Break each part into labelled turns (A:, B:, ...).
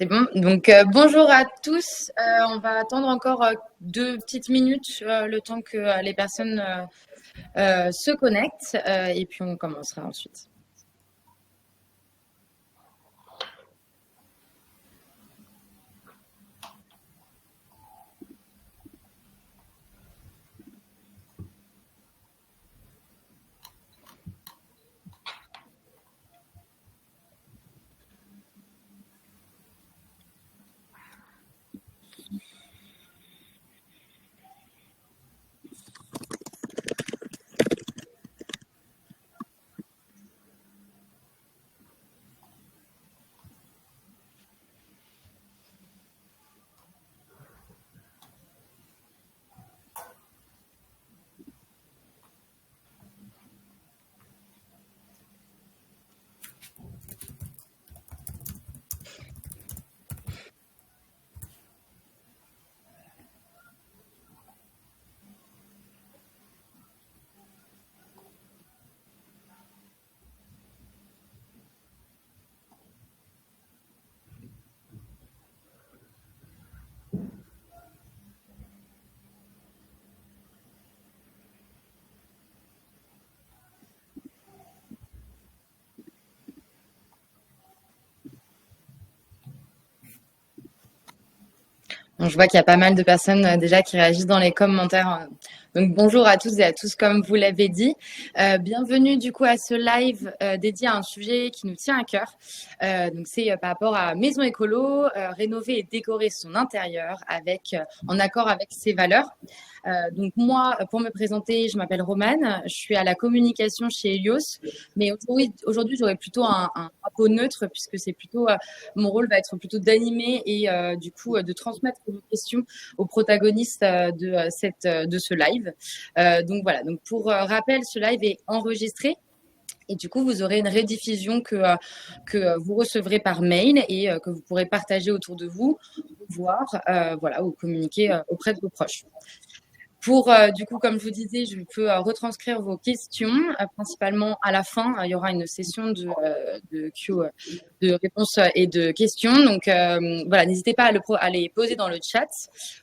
A: C'est bon. Donc, bonjour à tous. On va attendre encore 2 petites minutes, le temps que les personnes se connectent, et puis on commencera ensuite. Donc, je vois qu'il y a pas mal de personnes déjà qui réagissent dans les commentaires. Donc, bonjour à tous et à tous, comme vous l'avez dit. Bienvenue du coup à ce live dédié à un sujet qui nous tient à cœur. Donc, c'est par rapport à Maison Écolo, rénover et décorer son intérieur en accord avec ses valeurs. Donc moi, pour me présenter, je m'appelle Romane, je suis à la communication chez Helios, mais aujourd'hui j'aurai plutôt un drapeau neutre puisque c'est plutôt mon rôle va être plutôt d'animer et du coup de transmettre vos questions aux protagonistes de ce live. Donc voilà. Donc pour rappel, ce live est enregistré. Et du coup, vous aurez une rediffusion que vous recevrez par mail et que vous pourrez partager autour de vous, voir, voilà, ou communiquer auprès de vos proches. Pour, du coup, comme je vous disais, je peux retranscrire vos questions, principalement à la fin. Il y aura une session de réponses et de questions. Donc, voilà, n'hésitez pas à les poser dans le chat.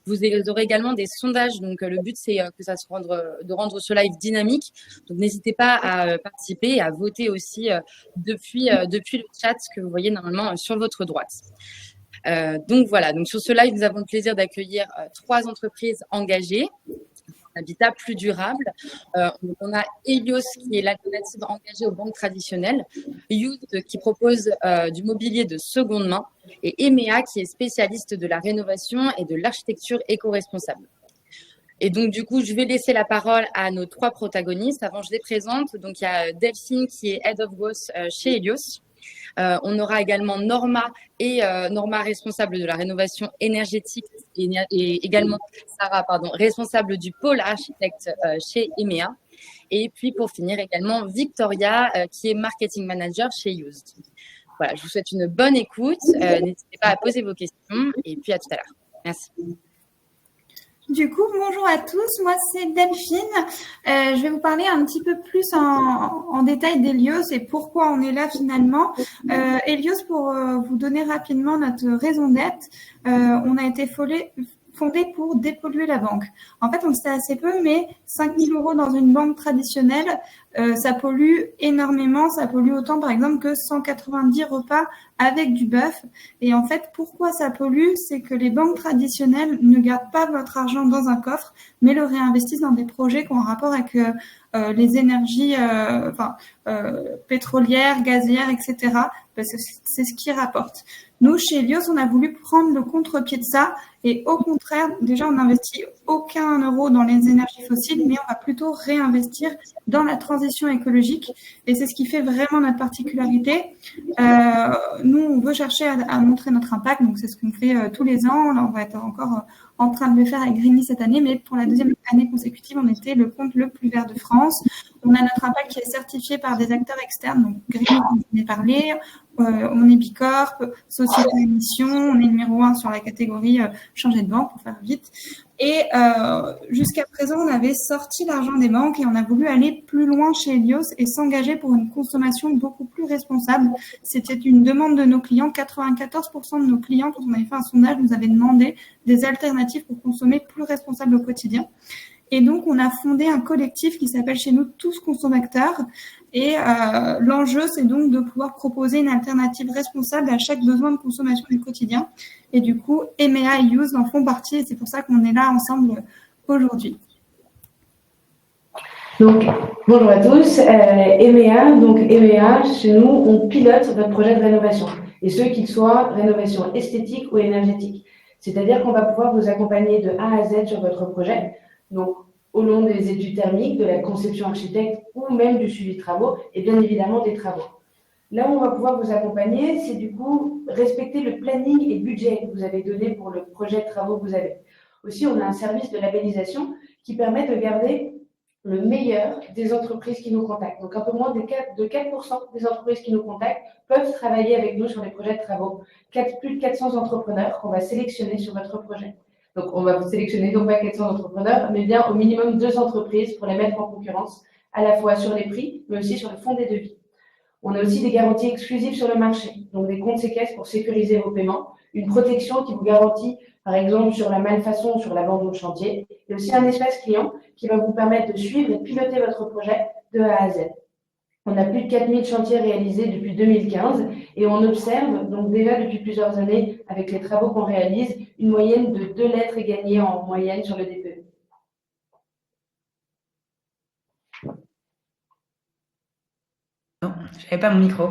A: Vous aurez également des sondages. Donc, le but, c'est de rendre ce live dynamique. Donc, n'hésitez pas à participer et à voter aussi depuis le chat que vous voyez normalement sur votre droite. Donc, voilà. Donc, sur ce live, nous avons le plaisir d'accueillir 3 entreprises engagées. Habitat plus durable. On a Helios qui est l'alternative engagée aux banques traditionnelles, Youth qui propose du mobilier de seconde main et EMEA qui est spécialiste de la rénovation et de l'architecture éco-responsable. Et donc, du coup, je vais laisser la parole à nos 3 protagonistes. Avant, je les présente. Donc, il y a Delphine qui est Head of Growth chez Helios. On aura également Norma responsable de la rénovation énergétique et également Sarah, responsable du pôle architecte chez EMEA. Et puis pour finir également Victoria qui est marketing manager chez Used. Voilà, je vous souhaite une bonne écoute. N'hésitez pas à poser vos questions et puis à tout à l'heure. Merci.
B: Du coup, bonjour à tous, moi c'est Delphine. Je vais vous parler un petit peu plus en détail d'Helios et pourquoi on est là finalement. Helios, pour vous donner rapidement notre raison d'être, on a été fondé pour dépolluer la banque. En fait, on le sait assez peu, mais 5 000 € dans une banque traditionnelle, ça pollue énormément. Ça pollue autant, par exemple, que 190 repas avec du bœuf. Et en fait, pourquoi ça pollue? C'est que les banques traditionnelles ne gardent pas votre argent dans un coffre, mais le réinvestissent dans des projets qui ont un rapport avec les énergies pétrolières, gazières, etc. Parce que c'est ce qui rapporte. Nous, chez Helios, on a voulu prendre le contre-pied de ça et au contraire, déjà, on n'investit aucun euro dans les énergies fossiles, mais on va plutôt réinvestir dans la transition écologique et c'est ce qui fait vraiment notre particularité. Nous, on veut chercher à montrer notre impact, donc c'est ce qu'on fait tous les ans. Là, on va être encore en train de le faire avec Greenly cette année, mais pour la 2e année consécutive, on était le compte le plus vert de France. On a notre impact qui est certifié par des acteurs externes, donc Greenly, dont je vous ai parlé. on est Bicorp, société à mission, on est numéro 1 sur la catégorie changer de banque pour faire vite. Et jusqu'à présent, on avait sorti l'argent des banques et on a voulu aller plus loin chez Helios et s'engager pour une consommation beaucoup plus responsable. C'était une demande de nos clients. 94% de nos clients, quand on avait fait un sondage, nous avaient demandé des alternatives pour consommer plus responsable au quotidien. Et donc, on a fondé un collectif qui s'appelle chez nous Tous Consommateurs. Et l'enjeu, c'est donc de pouvoir proposer une alternative responsable à chaque besoin de consommation du quotidien. Et du coup, EMEA et Use en font partie et c'est pour ça qu'on est là ensemble aujourd'hui.
C: Donc, bonjour à tous. EMEA, chez nous, on pilote votre projet de rénovation. Et ce, qu'il soit rénovation esthétique ou énergétique. C'est-à-dire qu'on va pouvoir vous accompagner de A à Z sur votre projet. Donc, au long des études thermiques, de la conception architecte ou même du suivi de travaux et bien évidemment des travaux. Là où on va pouvoir vous accompagner, c'est du coup respecter le planning et le budget que vous avez donné pour le projet de travaux que vous avez. Aussi, on a un service de labellisation qui permet de garder le meilleur des entreprises qui nous contactent. Donc, un peu moins de 4% des entreprises qui nous contactent peuvent travailler avec nous sur les projets de travaux. Plus de 400 entrepreneurs qu'on va sélectionner sur votre projet. Donc, on va vous sélectionner non pas 400 entrepreneurs, mais bien au minimum 2 entreprises pour les mettre en concurrence, à la fois sur les prix, mais aussi sur le fond des devis. On a aussi des garanties exclusives sur le marché, donc des comptes séquestres pour sécuriser vos paiements, une protection qui vous garantit, par exemple, sur la malfaçon, sur l'abandon de chantier, et aussi un espace client qui va vous permettre de suivre et de piloter votre projet de A à Z. On a plus de 4000 chantiers réalisés depuis 2015 et on observe donc déjà depuis plusieurs années, avec les travaux qu'on réalise, une moyenne de 2 lettres est gagnée en moyenne sur le DPE.
D: Non, je n'avais pas mon micro.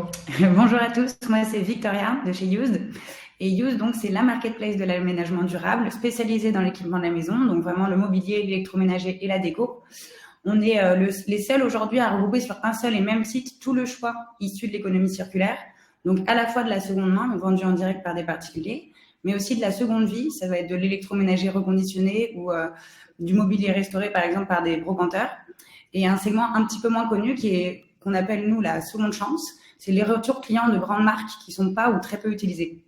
D: Bonjour à tous, moi c'est Victoria de chez Used. Et Used, donc, c'est la marketplace de l'aménagement durable spécialisée dans l'équipement de la maison, donc vraiment le mobilier, l'électroménager et la déco. On est les seuls aujourd'hui à regrouper sur un seul et même site tout le choix issu de l'économie circulaire. Donc, à la fois de la seconde main, vendu en direct par des particuliers, mais aussi de la seconde vie. Ça va être de l'électroménager reconditionné ou du mobilier restauré, par exemple, par des brocanteurs. Et un segment un petit peu moins connu qu'on appelle, nous, la seconde chance. C'est les retours clients de grandes marques qui ne sont pas ou très peu utilisés.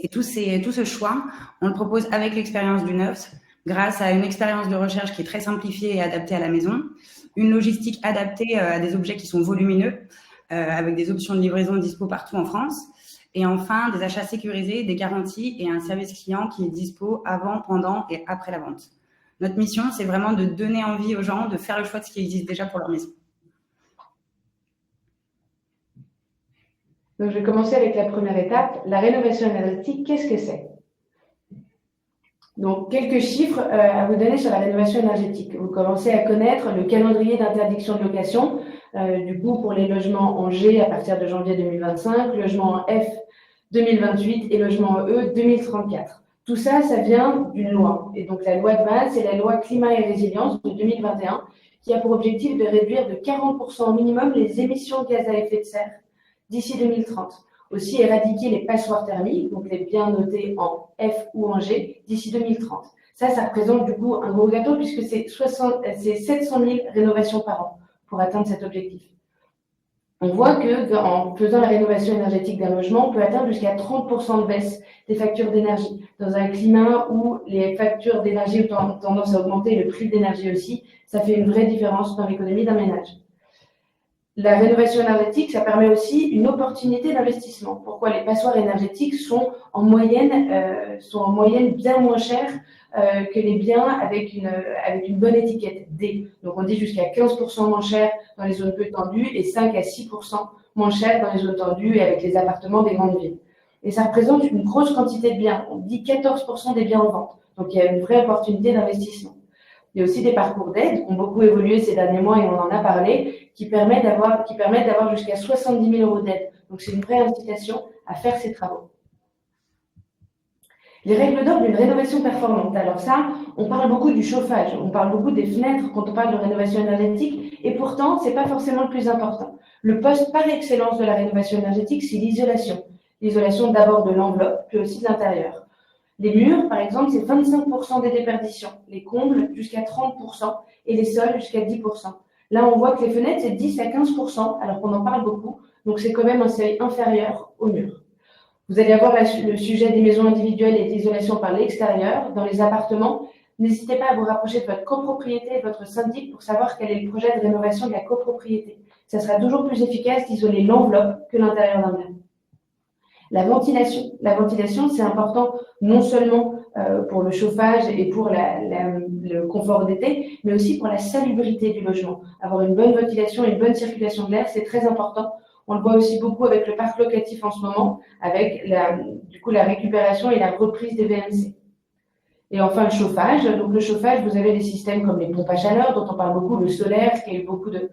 D: Et tout ce choix, on le propose avec l'expérience du neuf, grâce à une expérience de recherche qui est très simplifiée et adaptée à la maison, une logistique adaptée à des objets qui sont volumineux, avec des options de livraison dispo partout en France, et enfin des achats sécurisés, des garanties et un service client qui est dispo avant, pendant et après la vente. Notre mission, c'est vraiment de donner envie aux gens de faire le choix de ce qui existe déjà pour leur maison.
C: Donc, je vais commencer avec la première étape, la rénovation énergétique. Qu'est-ce que c'est ? Donc, quelques chiffres à vous donner sur la rénovation énergétique. Vous commencez à connaître le calendrier d'interdiction de location, du coup, pour les logements en G à partir de janvier 2025, logements en F 2028 et logements en E 2034. Tout ça, ça vient d'une loi. Et donc, la loi de base, c'est la loi climat et résilience de 2021, qui a pour objectif de réduire de 40% au minimum les émissions de gaz à effet de serre d'ici 2030. Aussi éradiquer les passoires thermiques, donc les biens notés en F ou en G, d'ici 2030. Ça représente du coup un gros gâteau puisque c'est 700 000 rénovations par an pour atteindre cet objectif. On voit qu'en faisant la rénovation énergétique d'un logement, on peut atteindre jusqu'à 30% de baisse des factures d'énergie. Dans un climat où les factures d'énergie ont tendance à augmenter, le prix de l'énergie aussi, ça fait une vraie différence dans l'économie d'un ménage. La rénovation énergétique, ça permet aussi une opportunité d'investissement. Pourquoi les passoires énergétiques sont en moyenne bien moins chères que les biens avec une bonne étiquette D. Donc on dit jusqu'à 15% moins cher dans les zones peu tendues et 5 à 6% moins cher dans les zones tendues et avec les appartements des grandes villes. Et ça représente une grosse quantité de biens. On dit 14% des biens en vente. Donc il y a une vraie opportunité d'investissement. Il y a aussi des parcours d'aide qui ont beaucoup évolué ces derniers mois et on en a parlé, qui permettent d'avoir jusqu'à 70 000 euros d'aide. Donc, c'est une vraie incitation à faire ces travaux. Les règles d'or d'une rénovation performante. Alors ça, on parle beaucoup du chauffage, on parle beaucoup des fenêtres quand on parle de rénovation énergétique et pourtant, ce n'est pas forcément le plus important. Le poste par excellence de la rénovation énergétique, c'est l'isolation. L'isolation d'abord de l'enveloppe, puis aussi de l'intérieur. Les murs, par exemple, c'est 25% des déperditions, les combles jusqu'à 30% et les sols jusqu'à 10%. Là, on voit que les fenêtres, c'est 10 à 15%, alors qu'on en parle beaucoup, Donc, c'est quand même un seuil inférieur au mur. Vous allez avoir le sujet des maisons individuelles et d'isolation par l'extérieur. Dans les appartements, n'hésitez pas à vous rapprocher de votre copropriété et de votre syndic pour savoir quel est le projet de rénovation de la copropriété. Ça sera toujours plus efficace d'isoler l'enveloppe que l'intérieur d'un bien. La ventilation, c'est important non seulement pour le chauffage et pour le confort d'été, mais aussi pour la salubrité du logement. Avoir une bonne ventilation et une bonne circulation de l'air, c'est très important. On le voit aussi beaucoup avec le parc locatif en ce moment, avec la récupération et la reprise des VMC. Et enfin, le chauffage. Donc, le chauffage, vous avez des systèmes comme les pompes à chaleur, dont on parle beaucoup, le solaire, qui a eu beaucoup de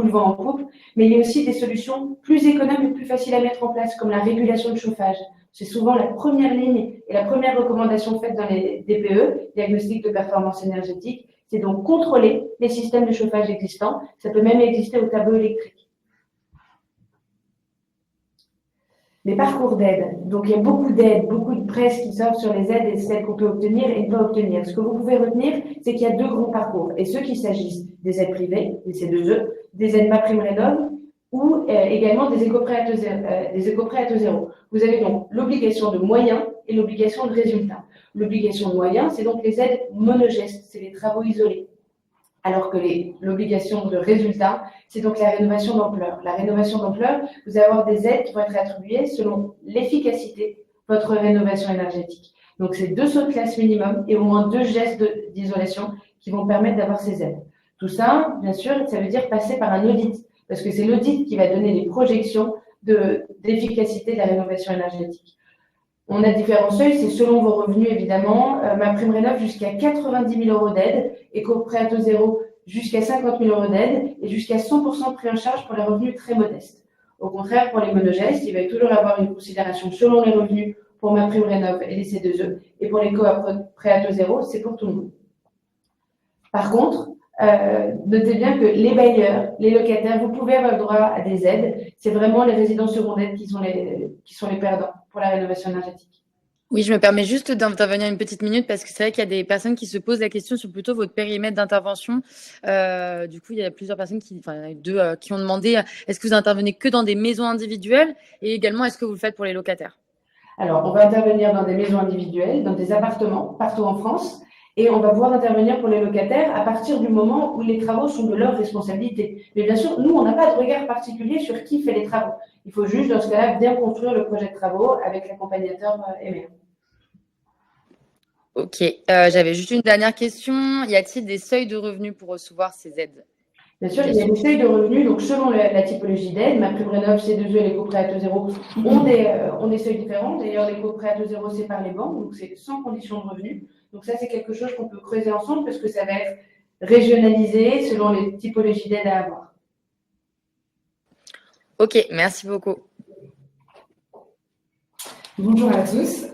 C: vent en poupe. Mais il y a aussi des solutions plus économes et plus faciles à mettre en place, comme la régulation de chauffage. C'est souvent la première ligne et la première recommandation faite dans les DPE, diagnostic de performance énergétique. C'est donc contrôler les systèmes de chauffage existants. Ça peut même exister au tableau électrique. Les parcours d'aide. Donc, il y a beaucoup d'aides, beaucoup de presse qui sortent sur les aides et celles qu'on peut obtenir et ne pas obtenir. Ce que vous pouvez retenir, c'est qu'il y a deux grands parcours. Et ceux qui s'agissent des aides privées, des C2E, des aides MaPrimeRénov' ou également des éco-prêts à taux zéro. Vous avez donc l'obligation de moyens et l'obligation de résultats. L'obligation de moyens, c'est donc les aides monogestes, c'est les travaux isolés. Alors que l'obligation de résultat, c'est donc la rénovation d'ampleur. La rénovation d'ampleur, vous allez avoir des aides qui vont être attribuées selon l'efficacité de votre rénovation énergétique. Donc, c'est 2 sauts de classe minimum et au moins 2 gestes d'isolation qui vont permettre d'avoir ces aides. Tout ça, bien sûr, ça veut dire passer par un audit, parce que c'est l'audit qui va donner les projections d'efficacité de la rénovation énergétique. On a différents seuils, c'est selon vos revenus évidemment. MaPrimeRénov' jusqu'à 90 000 € d'aide, éco-prêt à taux zéro jusqu'à 50 000 € d'aide et jusqu'à 100% pris en charge pour les revenus très modestes. Au contraire, pour les monogestes, il va toujours avoir une considération selon les revenus pour MaPrimeRénov' et les C2E. Et pour les prêts à taux zéro, c'est pour tout le monde. Par contre, notez bien que les bailleurs, les locataires, vous pouvez avoir le droit à des aides. C'est vraiment les résidents secondaires qui sont les perdants pour la rénovation énergétique.
A: Oui, je me permets juste d'intervenir une petite minute parce que c'est vrai qu'il y a des personnes qui se posent la question sur plutôt votre périmètre d'intervention. Du coup, il y a plusieurs personnes qui ont demandé est-ce que vous intervenez que dans des maisons individuelles et également est-ce que vous le faites pour les locataires?
C: Alors, on va intervenir dans des maisons individuelles, dans des appartements partout en France. Et on va pouvoir intervenir pour les locataires à partir du moment où les travaux sont de leur responsabilité. Mais bien sûr, nous, on n'a pas de regard particulier sur qui fait les travaux. Il faut juste, dans ce cas-là, bien construire le projet de travaux avec l'accompagnateur émetteur.
A: Ok. J'avais juste une dernière question. Y a-t-il des seuils de revenus pour recevoir ces aides?
C: Bien sûr, il y a des seuils de revenus. Donc, selon la typologie d'aide, MaPrimeRénov', C2E et l'éco-prêt à taux zéro ont des seuils différents. D'ailleurs, l'éco-prêt à taux zéro, c'est par les banques, donc c'est sans condition de revenus. Donc ça, c'est quelque chose qu'on peut creuser ensemble parce que ça va être régionalisé selon les typologies d'aide à avoir.
A: Ok, merci beaucoup.
E: Bonjour à tous.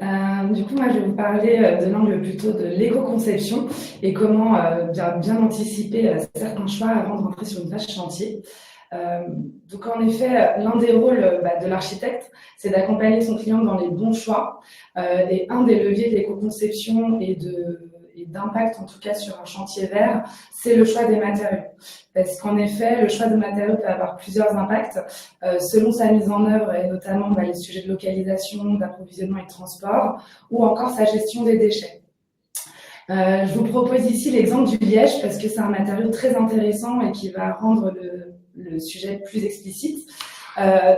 E: Du coup, moi, je vais vous parler de l'angle plutôt de l'éco-conception et comment bien anticiper certains choix avant de rentrer sur une tâche chantier. Donc, en effet, l'un des rôles de l'architecte, c'est d'accompagner son client dans les bons choix. Et un des leviers de l'éco-conception et d'impact, en tout cas sur un chantier vert, c'est le choix des matériaux. Parce qu'en effet, le choix des matériaux peut avoir plusieurs impacts selon sa mise en œuvre et notamment les sujets de localisation, d'approvisionnement et de transport ou encore sa gestion des déchets. Je vous propose ici l'exemple du liège parce que c'est un matériau très intéressant et qui va rendre le sujet plus explicite.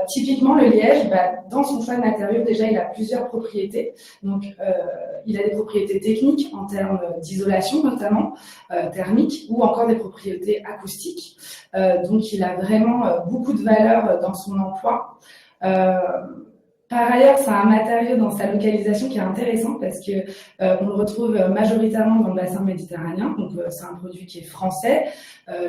E: Typiquement, le liège, dans son choix de matériaux, déjà, il a plusieurs propriétés. Donc, il a des propriétés techniques en termes d'isolation, notamment thermique, ou encore des propriétés acoustiques. Donc, il a vraiment beaucoup de valeur dans son emploi. Par ailleurs, c'est un matériau dans sa localisation qui est intéressant parce que on le retrouve majoritairement dans le bassin méditerranéen. Donc, c'est un produit qui est français,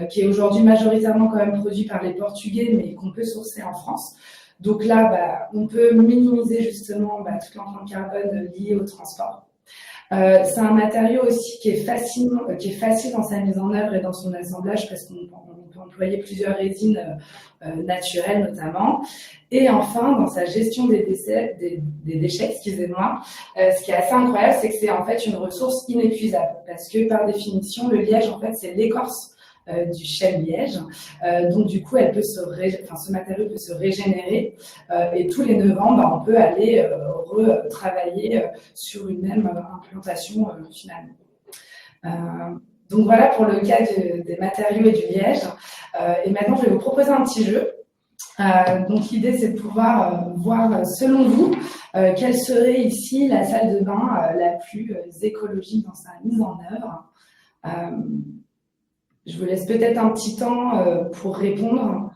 E: qui est aujourd'hui majoritairement quand même produit par les Portugais, mais qu'on peut sourcer en France. Donc là, on peut minimiser justement toute l'empreinte carbone liée au transport. C'est un matériau aussi qui est facile dans sa mise en œuvre et dans son assemblage parce qu'on peut employer plusieurs résines naturelles notamment. Et enfin, dans sa gestion des déchets, excusez-moi, ce qui est assez incroyable, c'est que c'est en fait une ressource inépuisable parce que par définition, le liège, en fait, c'est l'écorce du chêne liège. Donc du coup, ce matériau peut se régénérer et tous les 9 ans, on peut aller retravailler sur une même implantation finalement. Donc voilà pour le cas des matériaux et du liège. Et maintenant, je vais vous proposer un petit jeu. Donc l'idée, c'est de pouvoir voir, selon vous, quelle serait ici la salle de bain la plus écologique dans sa mise en œuvre. Je vous laisse peut-être un petit temps pour répondre.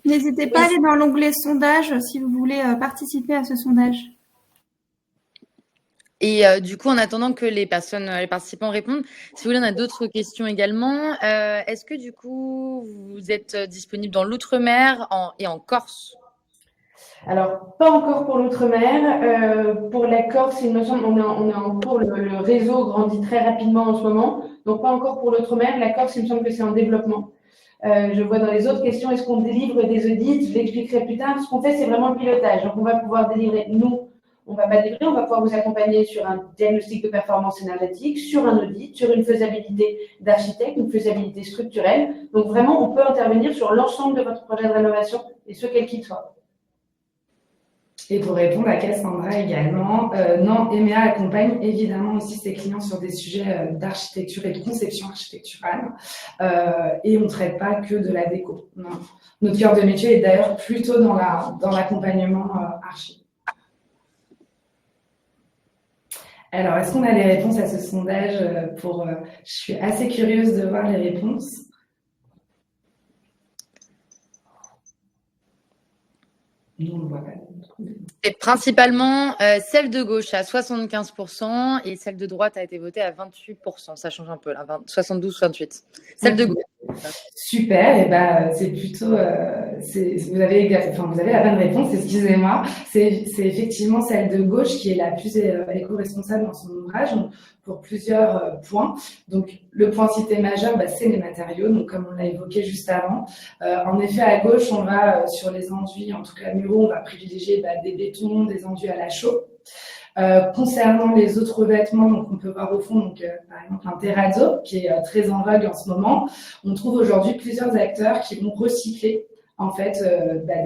B: N'hésitez pas à aller dans l'onglet sondage si vous voulez participer à ce sondage.
A: Et du coup, en attendant que les participants répondent, si vous voulez, on a d'autres questions également. Est-ce que du coup, vous êtes disponible dans l'outre-mer et en Corse?
C: Alors, pas encore pour l'outre-mer. Pour la Corse, il me semble, on est en cours, le réseau grandit très rapidement en ce moment. Donc, pas encore pour l'outre-mer. La Corse, il me semble que c'est en développement. Je vois dans les autres questions, est-ce qu'on délivre des audits? Je l'expliquerai plus tard. Ce qu'on fait, c'est vraiment le pilotage. Donc, on va pouvoir délivrer, nous, on va pas délivrer, on va pouvoir vous accompagner sur un diagnostic de performance énergétique, sur un audit, sur une faisabilité d'architecte, une faisabilité structurelle. Donc, vraiment, on peut intervenir sur l'ensemble de votre projet de rénovation, et ce, quel qu'il soit.
E: Et pour répondre à Cassandra également, non, EMEA accompagne évidemment aussi ses clients sur des sujets d'architecture et de conception architecturale et on ne traite pas que de la déco. Non. Notre cœur de métier est d'ailleurs plutôt dans l'accompagnement archi. Alors, est-ce qu'on a les réponses à ce sondage je suis assez curieuse de voir les réponses. Nous, on ne voit pas.
A: C'est principalement celle de gauche à 75% et celle de droite a été votée à 28%. Ça change un peu, là, 72-28. Celle de gauche.
E: Super, et c'est plutôt, vous avez la bonne réponse, excusez-moi. C'est effectivement celle de gauche qui est la plus éco-responsable dans son ouvrage, pour plusieurs points. Donc, le point cité majeur, c'est les matériaux, donc comme on l'a évoqué juste avant. En effet, à gauche, on va sur les enduits, en tout cas muraux, on va privilégier des bétons, des enduits à la chaux. Concernant les autres vêtements, donc on peut voir au fond, par exemple un terrazzo qui est très en vogue en ce moment. On trouve aujourd'hui plusieurs acteurs qui vont recycler en fait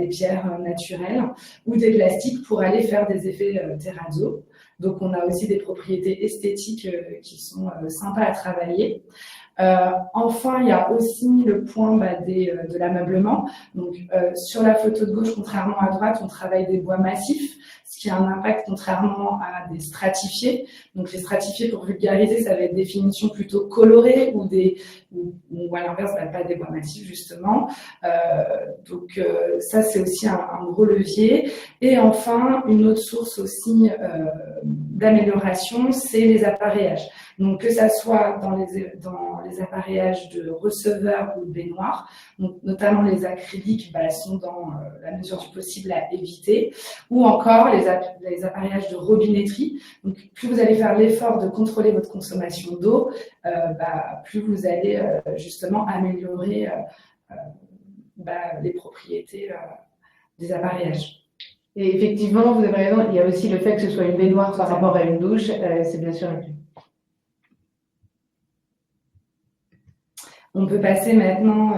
E: des pierres naturelles ou des plastiques pour aller faire des effets terrazzo. Donc on a aussi des propriétés esthétiques qui sont sympas à travailler. Enfin, il y a aussi le point de l'ameublement. Donc, sur la photo de gauche, contrairement à droite, on travaille des bois massifs, ce qui a un impact contrairement à des stratifiés. Donc, les stratifiés, pour vulgariser, ça va être des finitions plutôt colorées ou à l'inverse, pas des bois massifs, justement. Donc, ça, c'est aussi un gros levier. Et enfin, une autre source aussi d'amélioration, c'est les appareillages. Donc, que ça soit dans les appareillages de receveurs ou de baignoires, donc notamment les acryliques sont dans la mesure du possible à éviter, ou encore les appareillages de robinetterie. Donc, plus vous allez faire l'effort de contrôler votre consommation d'eau, plus vous allez justement améliorer les propriétés des appareillages.
C: Et effectivement, vous avez raison, il y a aussi le fait que ce soit une baignoire par rapport à une douche, c'est bien sûr inclus.
E: On peut passer maintenant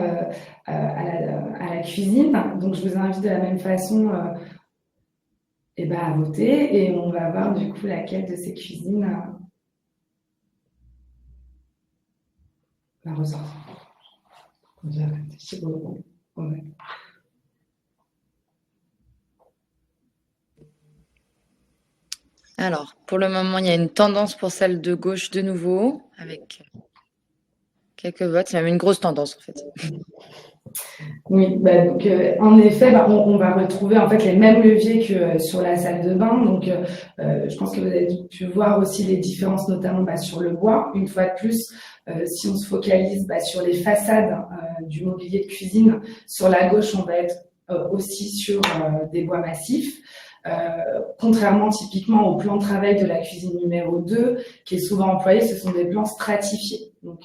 E: à la cuisine. Donc, je vous invite de la même façon à voter et on va voir du coup laquelle de ces cuisines va ressortir. Ouais.
A: Alors, pour le moment, il y a une tendance pour celle de gauche de nouveau, avec quelques votes. Il y a même une grosse tendance, en fait.
E: Oui, donc en effet, on va retrouver en fait les mêmes leviers que sur la salle de bain. Donc, je pense que vous avez pu voir aussi les différences, notamment sur le bois. Une fois de plus, si on se focalise sur les façades du mobilier de cuisine, sur la gauche, on va être aussi sur des bois massifs. Contrairement typiquement au plan de travail de la cuisine numéro 2, qui est souvent employé, ce sont des plans stratifiés, donc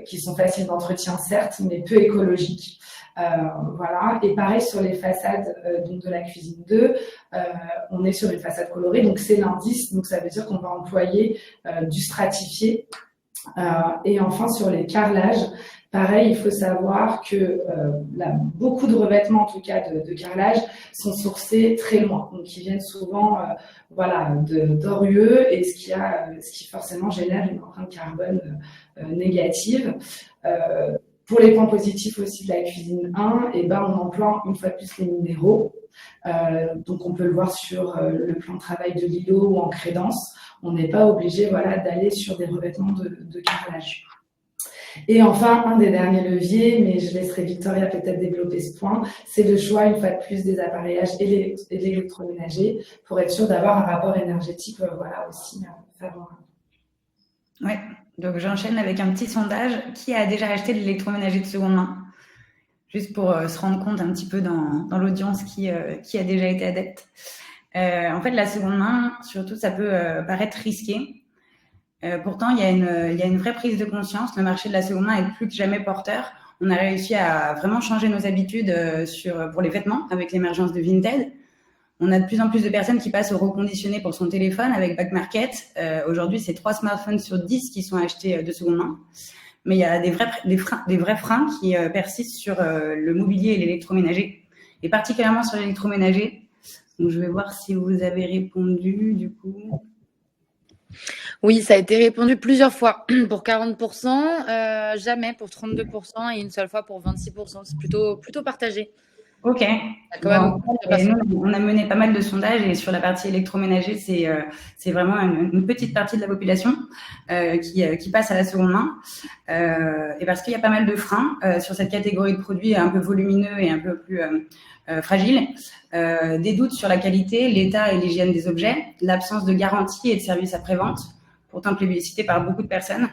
E: qui sont faciles d'entretien certes, mais peu écologiques. Voilà. Et pareil sur les façades donc de la cuisine 2, on est sur une façade colorée, donc c'est l'indice, donc ça veut dire qu'on va employer du stratifié Et enfin, sur les carrelages, pareil, il faut savoir que beaucoup de revêtements, en tout cas de carrelage, sont sourcés très loin. Donc, ils viennent souvent d'Orieux, et ce qui forcément génère une empreinte carbone négative. Pour les points positifs aussi de la cuisine 1, on emploie une fois de plus les minéraux. Donc, on peut le voir sur le plan de travail de l'îlot ou en crédence. On n'est pas obligé d'aller sur des revêtements de carrelage. Et enfin, un des derniers leviers, mais je laisserai Victoria peut-être développer ce point, c'est le choix, une fois de plus, des appareillages et l'électroménager pour être sûr d'avoir un rapport énergétique aussi favorable.
D: Ouais, donc j'enchaîne avec un petit sondage. Qui a déjà acheté de l'électroménager de seconde main? Juste pour se rendre compte un petit peu dans l'audience qui a déjà été adepte. En fait, la seconde main, surtout, ça peut paraître risqué. Pourtant, il y a une vraie prise de conscience. Le marché de la seconde main est plus que jamais porteur. On a réussi à vraiment changer nos habitudes pour les vêtements avec l'émergence de Vinted. On a de plus en plus de personnes qui passent au reconditionné pour son téléphone avec Back Market. Aujourd'hui, c'est 3 smartphones sur 10 qui sont achetés de seconde main. Mais il y a des vrais freins qui persistent sur le mobilier et l'électroménager, et particulièrement sur l'électroménager. Donc, je vais voir si vous avez répondu, du coup.
A: Oui, ça a été répondu plusieurs fois pour 40%, jamais pour 32% et une seule fois pour 26%. C'est plutôt partagé.
D: Ok.
A: Quand même
D: nous, on a mené pas mal de sondages, et sur la partie électroménager, c'est vraiment une petite partie de la population qui passe à la seconde main. Et parce qu'il y a pas mal de freins sur cette catégorie de produits un peu volumineux et un peu plus fragiles. Des doutes sur la qualité, l'état et l'hygiène des objets, l'absence de garantie et de service après-vente, pourtant plébiscité par beaucoup de personnes,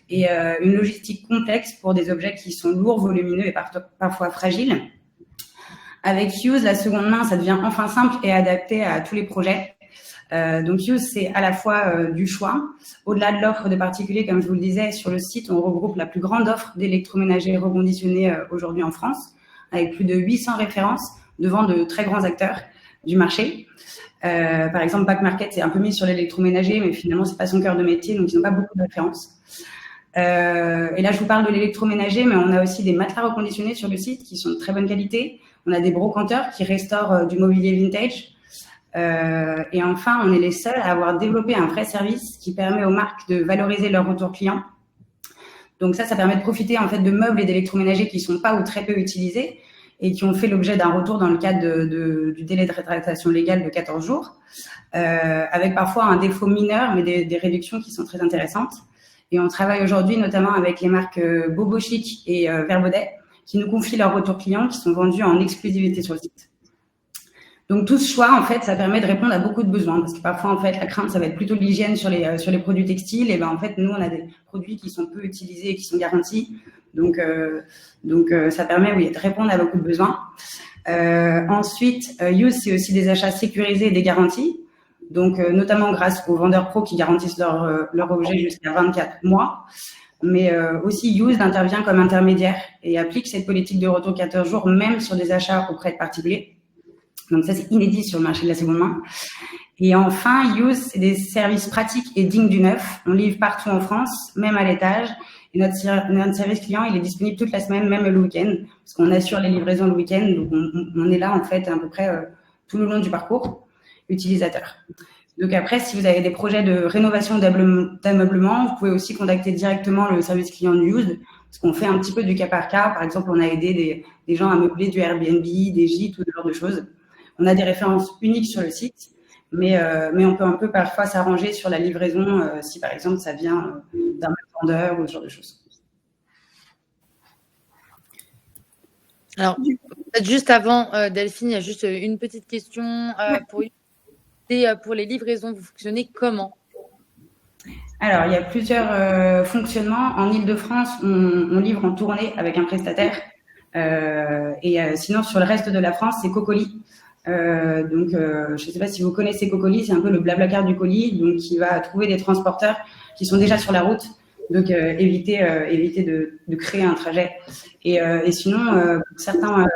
D: et une logistique complexe pour des objets qui sont lourds, volumineux et parfois fragiles. Avec Use, la seconde main, ça devient enfin simple et adapté à tous les projets. Donc Use, c'est à la fois du choix. Au-delà de l'offre de particuliers, comme je vous le disais, sur le site, on regroupe la plus grande offre d'électroménager reconditionnés aujourd'hui en France, avec plus de 800 références devant de très grands acteurs du marché. Par exemple, Back Market, c'est un peu mis sur l'électroménager, mais finalement, c'est pas son cœur de métier, donc ils n'ont pas beaucoup de références. Et là, je vous parle de l'électroménager, mais on a aussi des matelas reconditionnés sur le site qui sont de très bonne qualité. On a des brocanteurs qui restaurent du mobilier vintage. Et enfin, on est les seuls à avoir développé un vrai service qui permet aux marques de valoriser leur retour client. Donc ça permet de profiter en fait de meubles et d'électroménagers qui sont pas ou très peu utilisés et qui ont fait l'objet d'un retour dans le cadre du délai de rétractation légale de 14 jours, avec parfois un défaut mineur, mais des réductions qui sont très intéressantes. Et on travaille aujourd'hui notamment avec les marques Bobo Chic et Verbaudet, qui nous confient leurs retours clients qui sont vendus en exclusivité sur le site. Donc tout ce choix, en fait, ça permet de répondre à beaucoup de besoins, parce que parfois, en fait, la crainte, ça va être plutôt l'hygiène sur les produits textiles. Et en fait, nous, on a des produits qui sont peu utilisés et qui sont garantis. Donc ça permet, de répondre à beaucoup de besoins. Ensuite, Use, c'est aussi des achats sécurisés et des garanties. Donc, notamment grâce aux vendeurs pros qui garantissent leur objet jusqu'à 24 mois. Mais aussi, Use intervient comme intermédiaire et applique cette politique de retour 14 jours, même sur des achats auprès de particuliers. Donc ça, c'est inédit sur le marché de la seconde main. Et enfin, Use, c'est des services pratiques et dignes du neuf. On livre partout en France, même à l'étage. Et notre service client, il est disponible toute la semaine, même le week-end, parce qu'on assure les livraisons le week-end. Donc, on est là, en fait, à peu près tout le long du parcours utilisateur. Donc après, si vous avez des projets de rénovation d'ameublement, vous pouvez aussi contacter directement le service client de Use, parce qu'on fait un petit peu du cas par cas. Par exemple, on a aidé des gens à meubler du Airbnb, des gîtes, tout ce genre de choses. On a des références uniques sur le site, mais on peut un peu parfois s'arranger sur la livraison si, par exemple, ça vient d'un vendeur ou ce genre de choses.
A: Alors, peut-être juste avant, Delphine, il y a juste une petite question pour les livraisons. Vous fonctionnez comment?
D: Alors, il y a plusieurs fonctionnements. En Ile-de-France, on livre en tournée avec un prestataire. Sinon, sur le reste de la France, c'est Cocoli. Je ne sais pas si vous connaissez Cocoli, c'est un peu le Blablacar du colis, donc qui va trouver des transporteurs qui sont déjà sur la route, donc éviter de créer un trajet. Et sinon, pour certains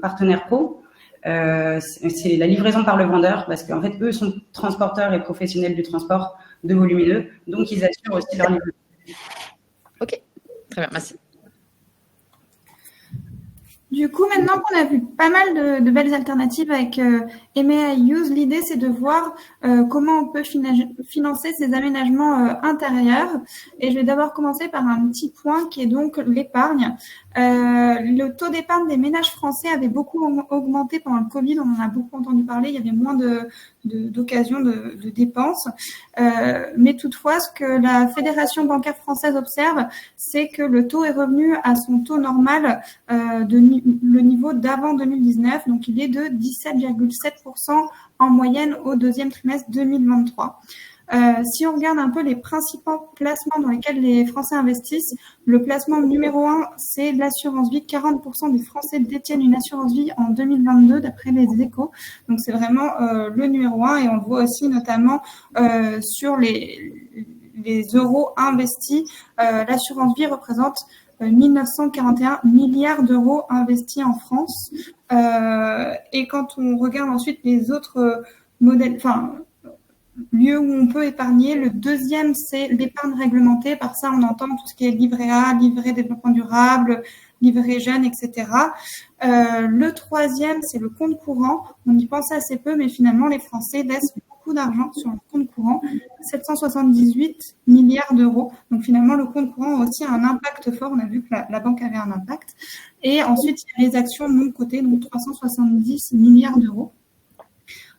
D: partenaires pro, c'est la livraison par le vendeur, parce qu'en fait, eux sont transporteurs et professionnels du transport de volumineux, donc ils assurent aussi leur livraison.
A: Très bien, merci.
B: Du coup, maintenant qu'on a vu pas mal de belles alternatives avec EMEA Use, l'idée c'est de voir comment on peut financer ces aménagements intérieurs. Et je vais d'abord commencer par un petit point qui est donc l'épargne. Le taux d'épargne des ménages français avait beaucoup augmenté pendant le Covid. On en a beaucoup entendu parler. Il y avait moins d'occasions de dépenses. Mais toutefois, ce que la Fédération bancaire française observe, c'est que le taux est revenu à son taux normal le niveau d'avant 2019. Donc, il est de 17,7% en moyenne au deuxième trimestre 2023. Si on regarde un peu les principaux placements dans lesquels les Français investissent, le placement numéro 1, c'est l'assurance vie. 40% des Français détiennent une assurance vie en 2022, d'après les Échos. Donc, c'est vraiment le numéro 1 et on le voit aussi notamment sur les euros investis. L'assurance vie représente 1941 milliards d'euros investis en France. Et quand on regarde ensuite les autres modèles, lieu où on peut épargner. Le deuxième, c'est l'épargne réglementée. Par ça, on entend tout ce qui est livret A, livret développement durable, livret jeune, etc. Le troisième, c'est le compte courant. On y pense assez peu, mais finalement, les Français laissent beaucoup d'argent sur le compte courant, 778 milliards d'euros. Donc finalement, le compte courant a aussi un impact fort. On a vu que la banque avait un impact. Et ensuite, il y a les actions non cotées, donc 370 milliards d'euros.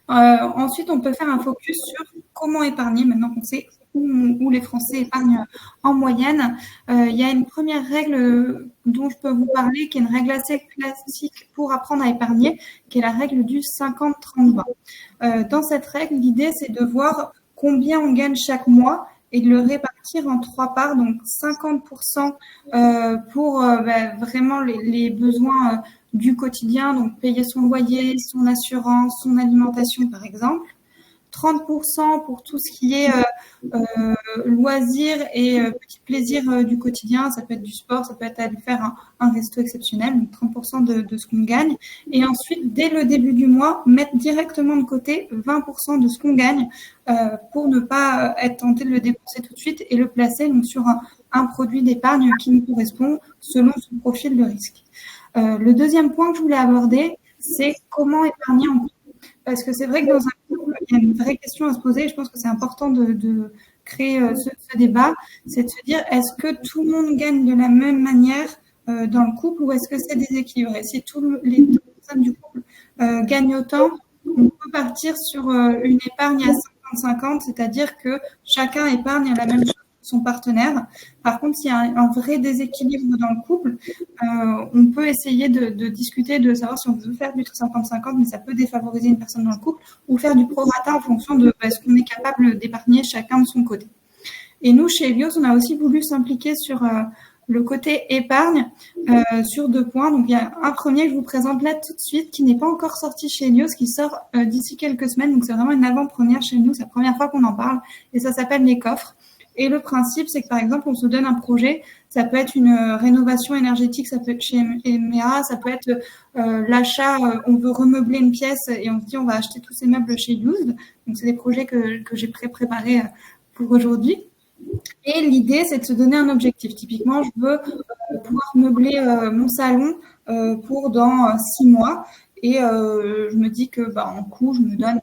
B: Ensuite, on peut faire un focus sur comment épargner, maintenant qu'on sait où les Français épargnent en moyenne. Il y a une première règle dont je peux vous parler, qui est une règle assez classique pour apprendre à épargner, qui est la règle du 50-30-20. Dans cette règle, l'idée, c'est de voir combien on gagne chaque mois et de le répartir en 3 parts, donc 50% pour vraiment les besoins du quotidien, donc payer son loyer, son assurance, son alimentation par exemple. 30% pour tout ce qui est loisirs et petits plaisirs du quotidien. Ça peut être du sport, ça peut être aller faire un resto exceptionnel, donc 30% de ce qu'on gagne. Et ensuite, dès le début du mois, mettre directement de côté 20% de ce qu'on gagne pour ne pas être tenté de le dépenser tout de suite et le placer donc, sur un produit d'épargne qui nous correspond selon son profil de risque. Le deuxième point que je voulais aborder, c'est comment épargner en couple. Parce que c'est vrai que dans un couple, il y a une vraie question à se poser et je pense que c'est important de créer ce débat, c'est de se dire est-ce que tout le monde gagne de la même manière dans le couple ou est-ce que c'est déséquilibré? Si les deux personnes du couple gagnent autant, on peut partir sur une épargne à 50-50, c'est-à-dire que chacun épargne la même chose son partenaire. Par contre, s'il y a un vrai déséquilibre dans le couple, on peut essayer de discuter, de savoir si on veut faire du 50-50, mais ça peut défavoriser une personne dans le couple, ou faire du prorata en fonction de ce qu'on est capable d'épargner chacun de son côté. Et nous, chez Helios, on a aussi voulu s'impliquer sur le côté épargne sur 2 points. Donc, il y a un premier que je vous présente là tout de suite, qui n'est pas encore sorti chez Helios, qui sort d'ici quelques semaines. Donc, c'est vraiment une avant-première chez nous. C'est la première fois qu'on en parle. Et ça s'appelle les coffres. Et le principe, c'est que par exemple, on se donne un projet, ça peut être une rénovation énergétique, ça peut être chez EMEA, ça peut être l'achat, on veut remeubler une pièce et on se dit on va acheter tous ces meubles chez Used. Donc c'est des projets que j'ai préparés pour aujourd'hui. Et l'idée, c'est de se donner un objectif. Typiquement, je veux pouvoir meubler mon salon pour dans 6 mois et je me dis que en coût, je me donne,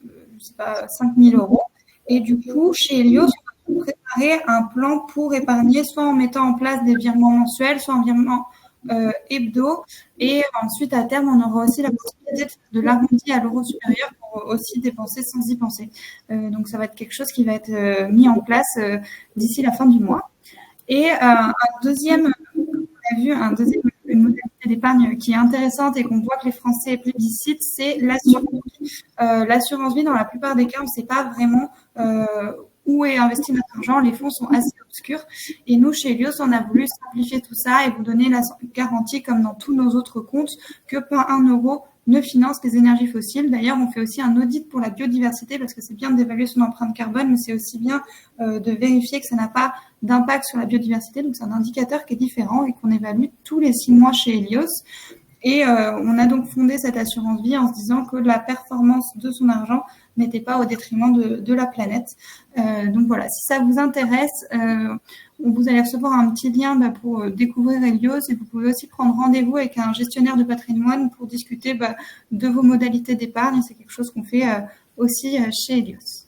B: je sais pas, 5 000 €. Et du coup, chez Helios, on va préparer un plan pour épargner, soit en mettant en place des virements mensuels, soit en virements hebdo. Et ensuite, à terme, on aura aussi la possibilité de l'arrondi à l'euro supérieur pour aussi dépenser sans y penser. Donc, ça va être quelque chose qui va être mis en place d'ici la fin du mois. Et une modalité d'épargne qui est intéressante et qu'on voit que les Français plébiscitent, c'est l'assurance vie. L'assurance vie, dans la plupart des cas, on ne sait pas vraiment où est investi notre argent. Les fonds sont assez obscurs. Et nous, chez Helios, on a voulu simplifier tout ça et vous donner la garantie, comme dans tous nos autres comptes, que pas 1 euro ne finance les énergies fossiles. D'ailleurs, on fait aussi un audit pour la biodiversité parce que c'est bien d'évaluer son empreinte carbone, mais c'est aussi bien de vérifier que ça n'a pas d'impact sur la biodiversité. Donc, c'est un indicateur qui est différent et qu'on évalue tous les 6 mois chez Helios. Et on a donc fondé cette assurance vie en se disant que la performance de son argent n'était pas au détriment de la planète. Donc voilà, si ça vous intéresse, vous allez recevoir un petit lien pour découvrir Helios, et vous pouvez aussi prendre rendez-vous avec un gestionnaire de patrimoine pour discuter de vos modalités d'épargne. C'est quelque chose qu'on fait aussi chez Helios.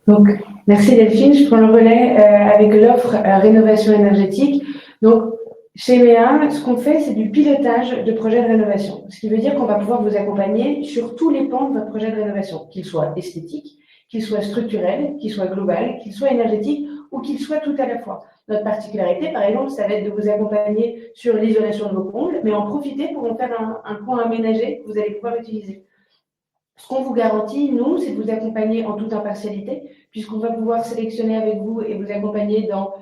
C: Donc, merci Delphine. Je prends le relais avec l'offre rénovation énergétique. Donc, chez MEA, ce qu'on fait, c'est du pilotage de projets de rénovation. Ce qui veut dire qu'on va pouvoir vous accompagner sur tous les pans de votre projet de rénovation, qu'il soit esthétique, qu'il soit structurel, qu'il soit global, qu'il soit énergétique ou qu'il soit tout à la fois. Notre particularité, par exemple, ça va être de vous accompagner sur l'isolation de vos combles, mais en profiter pour en faire un coin aménagé que vous allez pouvoir utiliser. Ce qu'on vous garantit, nous, c'est de vous accompagner en toute impartialité, puisqu'on va pouvoir sélectionner avec vous et vous accompagner dans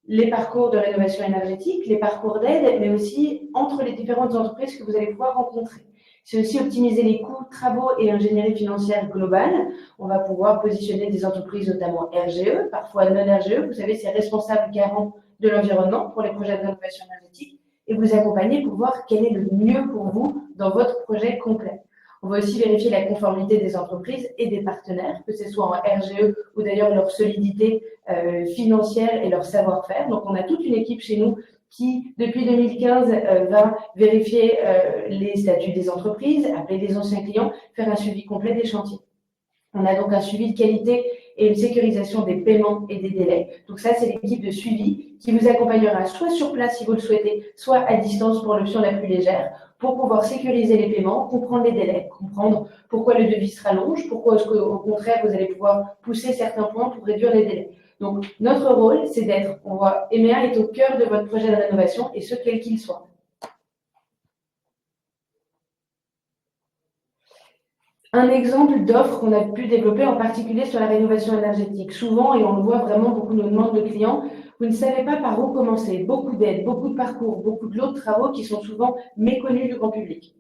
C: les parcours de rénovation énergétique, les parcours d'aide, mais aussi entre les différentes entreprises que vous allez pouvoir rencontrer. C'est aussi optimiser les coûts, travaux et ingénierie financière globale. On va pouvoir positionner des entreprises, notamment RGE, parfois non RGE. Vous savez, c'est responsable garant de l'environnement pour les projets de rénovation énergétique, et vous accompagner pour voir quel est le mieux pour vous dans votre projet complet. On va aussi vérifier la conformité des entreprises et des partenaires, que ce soit en RGE ou d'ailleurs leur solidité financière et leur savoir-faire. Donc, on a toute une équipe chez nous qui, depuis 2015, va vérifier les statuts des entreprises, appeler les anciens clients, faire un suivi complet des chantiers. On a donc un suivi de qualité et une sécurisation des paiements et des délais. Donc ça, c'est l'équipe de suivi qui vous accompagnera soit sur place si vous le souhaitez, soit à distance pour l'option la plus légère, pour pouvoir sécuriser les paiements, comprendre les délais, comprendre pourquoi le devis se rallonge, pourquoi est-ce qu'au contraire, vous allez pouvoir pousser certains points pour réduire les délais. Donc, notre rôle, c'est d'être, on voit, EMEA est au cœur de votre projet de rénovation, et ce, quel qu'il soit. Un exemple d'offre qu'on a pu développer en particulier sur la rénovation énergétique. Souvent, et on le voit vraiment, beaucoup nous demandent de clients, vous ne savez pas par où commencer. Beaucoup d'aides, beaucoup de parcours, beaucoup de lots de travaux qui sont souvent méconnus du grand public.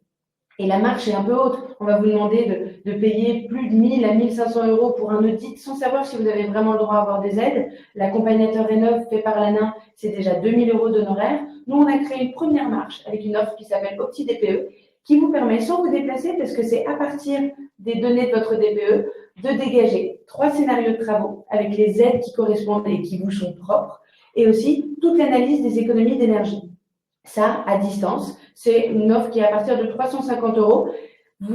C: Et la marche est un peu haute. On va vous demander de payer plus de 1000 à 1500 euros pour un audit sans savoir si vous avez vraiment le droit à avoir des aides. L'accompagnateur Rénov fait par l'ANA, c'est déjà 2000 euros d'honoraires. Nous, on a créé une première marche avec une offre qui s'appelle Opti DPE, qui vous permet, sans vous déplacer, parce que c'est à partir des données de votre DPE, de dégager 3 scénarios de travaux avec les aides qui correspondent et qui vous sont propres, et aussi toute l'analyse des économies d'énergie. Ça, à distance, c'est une offre qui est à partir de 350 euros.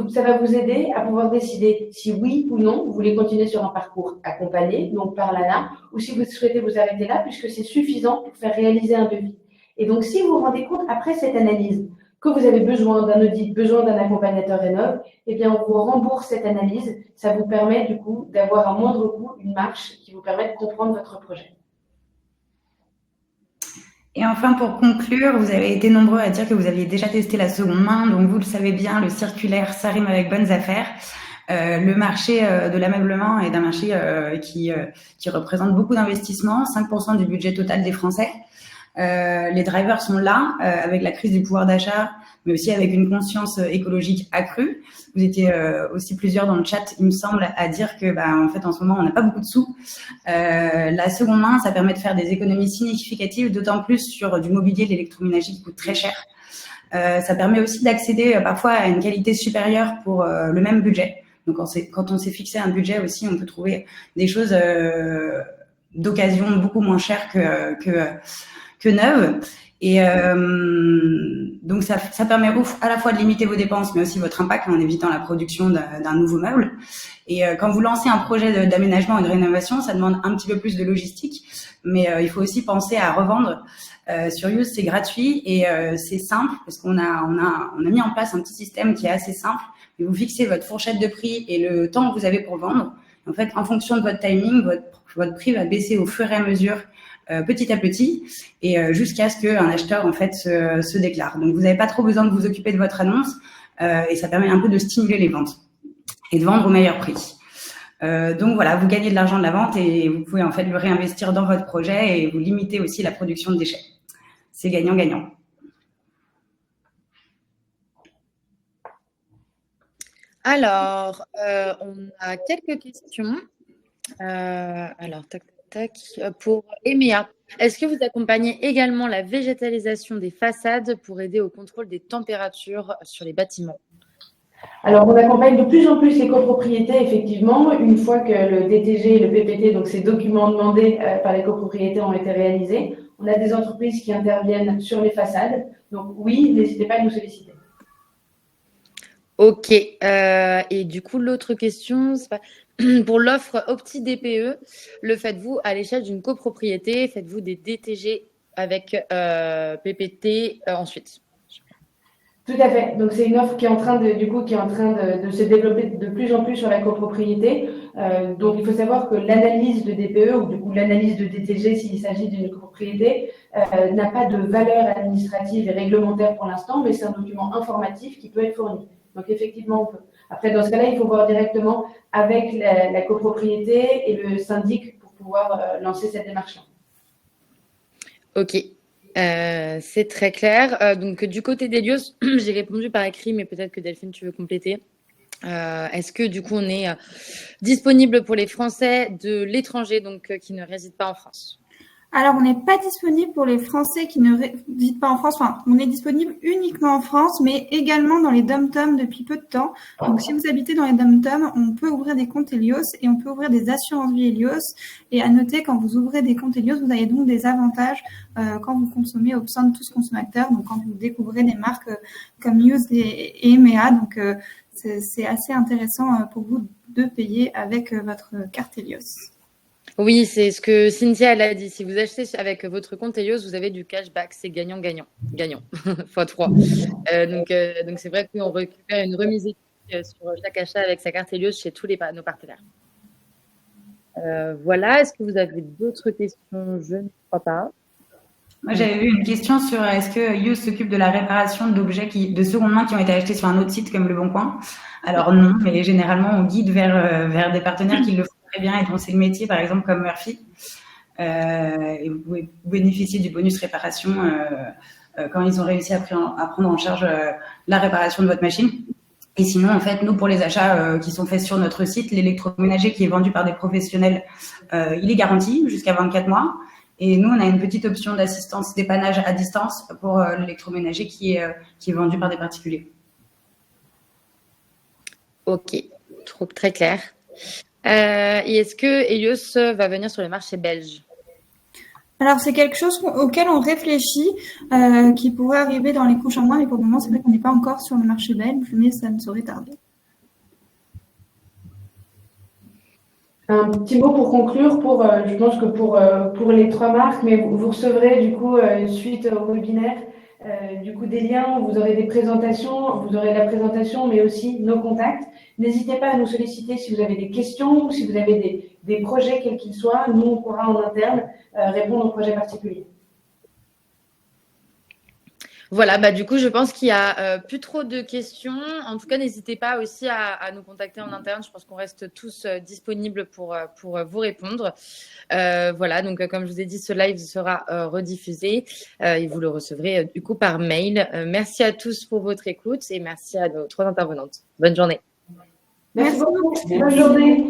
C: Ça va vous aider à pouvoir décider si oui ou non vous voulez continuer sur un parcours accompagné, donc par l'ANA, ou si vous souhaitez vous arrêter là, puisque c'est suffisant pour faire réaliser un devis. Et donc, si vous vous rendez compte, après cette analyse, que vous avez besoin d'un audit, besoin d'un accompagnateur Rénov, eh bien, on vous rembourse cette analyse. Ça vous permet, du coup, d'avoir à moindre coût une marche qui vous permet de comprendre votre projet.
D: Et enfin, pour conclure, vous avez été nombreux à dire que vous aviez déjà testé la seconde main, donc vous le savez bien, le circulaire, ça rime avec bonnes affaires. Le marché de l'ameublement est un marché qui représente beaucoup d'investissements, 5% du budget total des Français. Les drivers sont là, avec la crise du pouvoir d'achat, mais aussi avec une conscience écologique accrue. Vous étiez aussi plusieurs dans le chat, il me semble, à dire que, en fait, en ce moment, on n'a pas beaucoup de sous. La seconde main, ça permet de faire des économies significatives, d'autant plus sur du mobilier, de l'électroménager qui coûte très cher. Ça permet aussi d'accéder parfois à une qualité supérieure pour le même budget. Donc, quand on s'est fixé un budget aussi, on peut trouver des choses d'occasion beaucoup moins chères que neuves. Et donc, ça permet à la fois de limiter vos dépenses, mais aussi votre impact en évitant la production d'un nouveau meuble. Et quand vous lancez un projet d'aménagement et de rénovation, ça demande un petit peu plus de logistique, mais il faut aussi penser à revendre. Sur Use, c'est gratuit et c'est simple parce qu'on a mis en place un petit système qui est assez simple. Vous fixez votre fourchette de prix et le temps que vous avez pour vendre. En fait, en fonction de votre timing, votre prix va baisser au fur et à mesure, petit à petit, et jusqu'à ce qu'un acheteur en fait se déclare. Donc, vous n'avez pas trop besoin de vous occuper de votre annonce et ça permet un peu de stimuler les ventes et de vendre au meilleur prix. Donc voilà, vous gagnez de l'argent de la vente et vous pouvez en fait le réinvestir dans votre projet et vous limitez aussi la production de déchets. C'est gagnant-gagnant.
A: Alors, on a quelques questions. Alors, tac, tac, Tac, pour EMEA. Est-ce que vous accompagnez également la végétalisation des façades pour aider au contrôle des températures sur les bâtiments?
C: Alors, on accompagne de plus en plus les copropriétés, effectivement, une fois que le DTG et le PPT, donc ces documents demandés par les copropriétés, ont été réalisés. On a des entreprises qui interviennent sur les façades. Donc oui, n'hésitez pas à nous solliciter.
A: Ok. Et du coup, l'autre question, c'est pas... pour l'offre Opti-DPE, le faites-vous à l'échelle d'une copropriété? Faites-vous des DTG avec PPT ensuite?
C: Tout à fait. Donc, c'est une offre qui est en train de se développer de plus en plus sur la copropriété. Donc, il faut savoir que l'analyse de DPE ou du coup l'analyse de DTG, s'il s'agit d'une copropriété, n'a pas de valeur administrative et réglementaire pour l'instant, mais c'est un document informatif qui peut être fourni. Donc, effectivement, on peut. Après, dans ce cas-là, il faut voir directement avec la copropriété et le syndic pour pouvoir lancer cette démarche-là.
A: Ok. C'est très clair. Donc, du côté d'Elios, j'ai répondu par écrit, mais peut-être que Delphine, tu veux compléter. Est-ce que, du coup, on est disponible pour les Français de l'étranger, donc qui ne résident pas en France?
B: Alors, on n'est pas disponible pour les Français qui ne résident pas en France. Enfin, on est disponible uniquement en France, mais également dans les dom-toms depuis peu de temps. Donc, si vous habitez dans les dom-toms, on peut ouvrir des comptes Helios et on peut ouvrir des assurances vie Helios. Et à noter, quand vous ouvrez des comptes Helios, vous avez donc des avantages quand vous consommez au sein de tous consommateurs. Donc, quand vous découvrez des marques comme Used et EMEA. Donc, c'est assez intéressant pour vous de payer avec votre carte Helios.
A: Oui, c'est ce que Cynthia elle a dit. Si vous achetez avec votre compte Helios, vous avez du cashback. C'est gagnant-gagnant. Gagnant. Fois 3. Donc, c'est vrai qu'on récupère une remise sur chaque achat avec sa carte Helios chez tous nos partenaires. Voilà. Est-ce que vous avez d'autres questions? Je ne crois pas.
D: Moi, j'avais eu une question sur est-ce que Use s'occupe de la réparation d'objets de seconde main qui ont été achetés sur un autre site comme Le Bon Coin? Alors non, mais généralement, on guide vers des partenaires qui le font très bien et dont c'est le métier, par exemple comme Murphy. Et vous pouvez bénéficier du bonus réparation quand ils ont réussi à prendre en charge la réparation de votre machine. Et sinon, en fait, nous, pour les achats qui sont faits sur notre site, l'électroménager qui est vendu par des professionnels, il est garanti jusqu'à 24 mois. Et nous, on a une petite option d'assistance dépannage à distance pour l'électroménager qui est vendu par des particuliers.
A: Ok, très clair. Et est-ce que Helios va venir sur le marché belge?
B: Alors, c'est quelque chose auquel on réfléchit, qui pourrait arriver dans les prochains mois, mais pour le moment, c'est vrai qu'on n'est pas encore sur le marché belge, mais ça ne saurait tarder.
C: Un petit mot pour conclure, je pense que pour les 3 marques, mais vous recevrez du coup, suite au webinaire, du coup des liens, vous aurez des présentations, vous aurez la présentation, mais aussi nos contacts. N'hésitez pas à nous solliciter si vous avez des questions ou si vous avez des projets, quels qu'ils soient. Nous, on pourra en interne répondre aux projets particuliers.
A: Voilà, bah du coup, je pense qu'il n'y a plus trop de questions. En tout cas, n'hésitez pas aussi à nous contacter en interne. Je pense qu'on reste tous disponibles pour vous répondre. Voilà, donc comme je vous ai dit, ce live sera rediffusé et vous le recevrez du coup par mail. Merci à tous pour votre écoute et merci à nos 3 intervenantes. Bonne journée.
C: Merci beaucoup. Bonne journée.